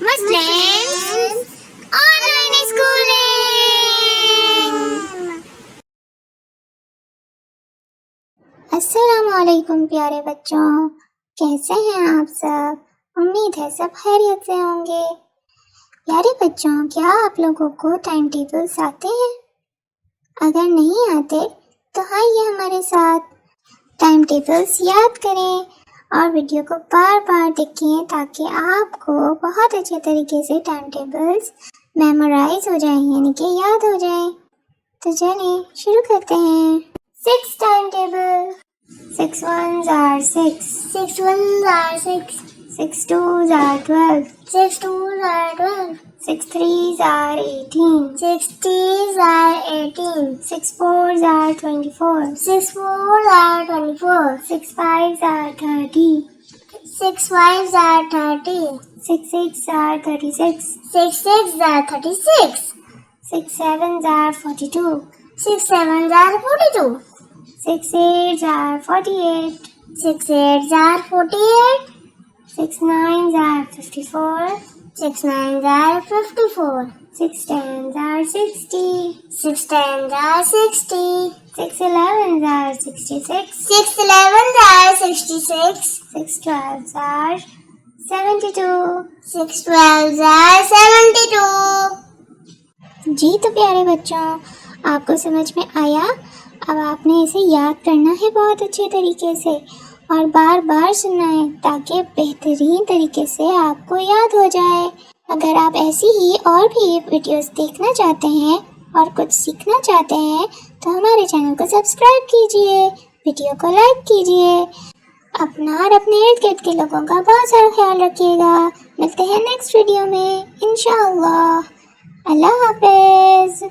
Muslims online schooling. अस्सलामुअलैकुम प्यारे बच्चों, कैसे हैं आप सब? उम्मीद है सब खैरियत से होंगे। प्यारे बच्चों, क्या आप लोगों को टाइम टेबल्स आते हैं? अगर नहीं आते तो आइए हमारे साथ टाइम टेबल्स याद करें और वीडियो को बार बार देखें ताकि आपको बहुत अच्छे तरीके से टाइम टेबल्स मेमोराइज हो जाए, यानी कि याद हो जाए। तो चलिए शुरू करते हैं। 6 time table. 6 ones are 6, 6 ones are 6, 6 twos are 12, 6 twos are 12, 6 threes are 18, 6 threes are 18, 6 fours are 24, 6 fours are 24, 6 fives are 30, 6 fives are 30, 6 six are 36, 6 six are 36, 6 sevens are 42, 6 sevens are 42, 6 eights are 48, 6 eights are 48, 6 nines are 54, 6 nines are 54, 6 tens are 60, 6 tens are 60, 6 elevens are 66, 6 elevens are 66, 6 twelves are 72, 6 twelves are 72। जी तो प्यारे बच्चों, आपको समझ में आया? अब आपने इसे याद करना है बहुत अच्छे तरीके से और बार बार सुनना है ताकि बेहतरीन तरीके से आपको याद हो जाए। अगर आप ऐसी ही और भी वीडियोस देखना चाहते हैं और कुछ सीखना चाहते हैं तो हमारे चैनल को सब्सक्राइब कीजिए, वीडियो को लाइक कीजिए। अपना और अपने इर्द गिर्द के लोगों का बहुत सारा ख्याल रखिएगा। मिलते हैं नेक्स्ट वीडियो में इंशाअल्लाह। अल्लाह हाफिज़।